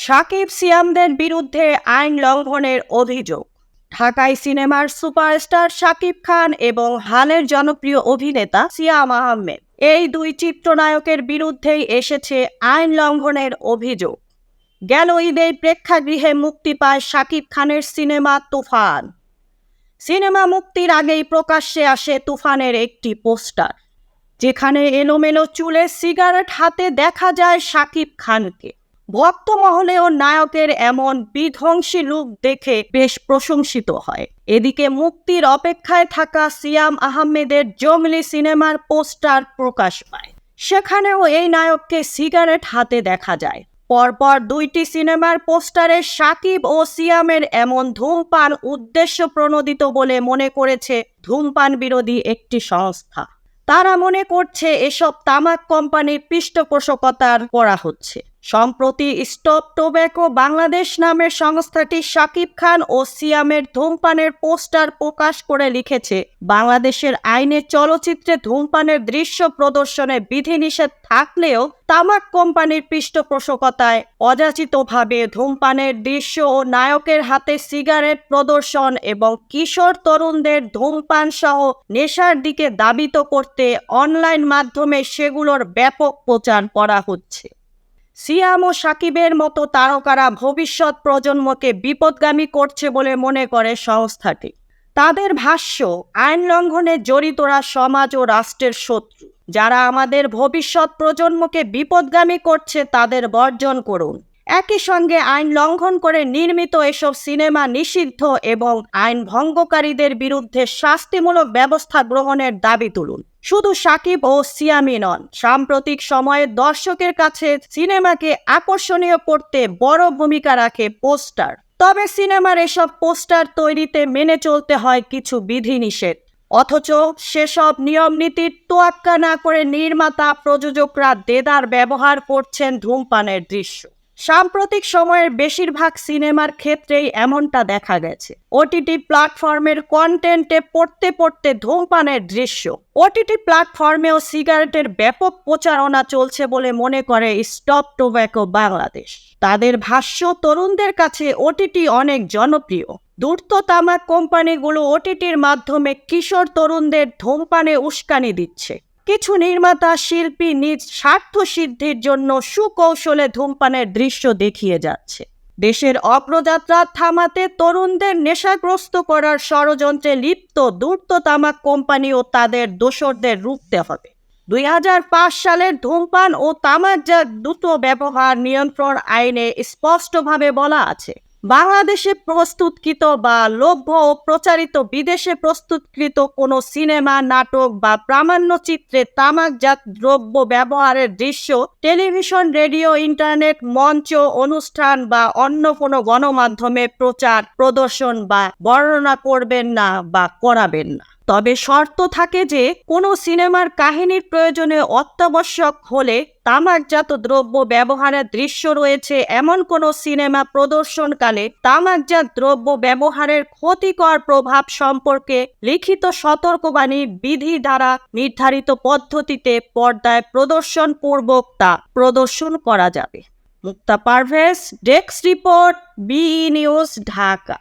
শাকিব সিয়ামদের বিরুদ্ধে আইন লঙ্ঘনের অভিযোগ। ঢাকায় সিনেমার সুপারস্টার শাকিব খান এবং হালের জনপ্রিয় অভিনেতা সিয়াম আহমেদ এই দুই চিত্রনায়কের বিরুদ্ধেই এসেছে আইন লঙ্ঘনের অভিযোগ। গেল ঈদের প্রেক্ষাগৃহে মুক্তি পায় শাকিব খানের সিনেমা তুফান। সিনেমা মুক্তির আগেই প্রকাশ্যে আসে তুফানের একটি পোস্টার, যেখানে এলোমেলো চুলে সিগারেট হাতে দেখা যায় শাকিব খানকে। ভক্ত মহলেও নায়কের এমন বিধ্বংসী লুক দেখে বেশ প্রশংসিত হয়। এদিকে মুক্তির অপেক্ষায় থাকা সিয়াম আহমেদের জঙ্গলি সিনেমার পোস্টার প্রকাশ পায়। সেখানেও এই নায়ককে সিগারেট হাতে দেখা যায়। পরপর দুইটি সিনেমার পোস্টারে শাকিব ও সিয়ামের এমন ধূমপান উদ্দেশ্য প্রণোদিত বলে মনে করেছে ধূমপান বিরোধী একটি সংস্থা। তারা মনে করছে এসব তামাক কোম্পানির পৃষ্ঠপোষকতা করা হচ্ছে। সম্প্রতি স্টপ টোব্যাকো বাংলাদেশ নামের সংস্থাটি শাকিব খান ও সিয়ামের ধূমপানের পোস্টার প্রকাশ করে লিখেছে, বাংলাদেশের আইনে চলচ্চিত্রে ধূমপানের দৃশ্য প্রদর্শনে বিধিনিষেধ থাকলেও তামাক কোম্পানির পৃষ্ঠপোষকতায় অযাচিতভাবে ধূমপানের দৃশ্য ও নায়কের হাতে সিগারেট প্রদর্শন এবং কিশোর তরুণদের ধূমপান সহ নেশার দিকে ধাবিত করতে অনলাইন মাধ্যমে সেগুলোর ব্যাপক প্রচার করা হচ্ছে। সিয়াম ও শাকিবের মতো তারকারা ভবিষ্যৎ প্রজন্মকে বিপদগামী করছে বলে মনে করে সংস্থাটি। তাদের ভাষ্য, আইন লঙ্ঘনে জড়িতরা সমাজ ও রাষ্ট্রের শত্রু। যারা আমাদের ভবিষ্যৎ প্রজন্মকে বিপদগামী করছে তাদের বর্জন করুন। একই সঙ্গে আইন লঙ্ঘন করে নির্মিত এসব সিনেমা নিষিদ্ধ এবং আইন ভঙ্গকারীদের বিরুদ্ধে শাস্তিমূলক ব্যবস্থা গ্রহণের দাবি তুলুন। শুধু শাকিব ও সিয়ামই নন, সাম্প্রতিক সময়ে দর্শকের কাছে সিনেমাকে আকর্ষণীয় করতে বড় ভূমিকা রাখে পোস্টার। তবে সিনেমার এসব পোস্টার তৈরিতে মেনে চলতে হয় কিছু বিধিনিষেধ। অথচ সেসব নিয়ম নীতির তোয়াক্কা না করে নির্মাতা প্রযোজকরা দেদার ব্যবহার করছেন ধূমপানের দৃশ্য। সাম্প্রতিক সময়ের বেশিরভাগ সিনেমার ক্ষেত্রেই এমনটা দেখা গেছে। ওটিটি প্ল্যাটফর্মের কন্টেন্টে পড়তে পড়তে ধূমপানের দৃশ্য। ওটিটি প্ল্যাটফর্মেও সিগারেটের ব্যাপক প্রচারণা চলছে বলে মনে করে স্টপ টোব্যাকো বাংলাদেশ। তাদের ভাষ্য, তরুণদের কাছে ওটিটি অনেক জনপ্রিয়। ধূর্ত তামাক কোম্পানিগুলো ওটিটির মাধ্যমে কিশোর তরুণদের ধূমপানে উস্কানি দিচ্ছে। কিছু নির্মাতা শিল্পী নিজ স্বার্থ সিদ্ধির জন্য সুকৌশলে ধূমপানের দৃশ্য দেখিয়ে যাচ্ছে। দেশের অগ্রযাত্রা থামাতে তরুণদের নেশাগ্রস্ত করার ষড়যন্ত্রে লিপ্ত ধূর্ত তামাক কোম্পানি ও তাদের দোসরদের রুখতে হবে। 2005 সালের ধূমপান ও তামাকজাত দ্রুত ব্যবহার নিয়ন্ত্রণ আইনে স্পষ্টভাবে বলা আছে, বাংলাদেশে প্রস্তুতকৃত বা লভ্য ও প্রচারিত বিদেশে প্রস্তুতকৃত কোনো সিনেমা, নাটক বা প্রামাণ্যচিত্রে তামাকজাত দ্রব্য ব্যবহারের দৃশ্য টেলিভিশন, রেডিও, ইন্টারনেট, মঞ্চ, অনুষ্ঠান বা অন্য কোনো গণমাধ্যমে প্রচার, প্রদর্শন বা বর্ণনা করবেন না বা করাবেন না। তবে শর্ত থাকে যে কোনো সিনেমার কাহিনীর প্রয়োজনে অত্যাবশ্যক হলে তামাকজাত দ্রব্য ব্যবহারের দৃশ্য রয়েছে এমন কোনো সিনেমা প্রদর্শনকালে তামাকজাত দ্রব্য ব্যবহারের ক্ষতিকর প্রভাব সম্পর্কে লিখিত সতর্কবাণী বিধি দ্বারা নির্ধারিত পদ্ধতিতে পর্দায় প্রদর্শন পূর্বক তা প্রদর্শন করা যাবে। Mukta Parvez, desk report, BE news, Dhaka.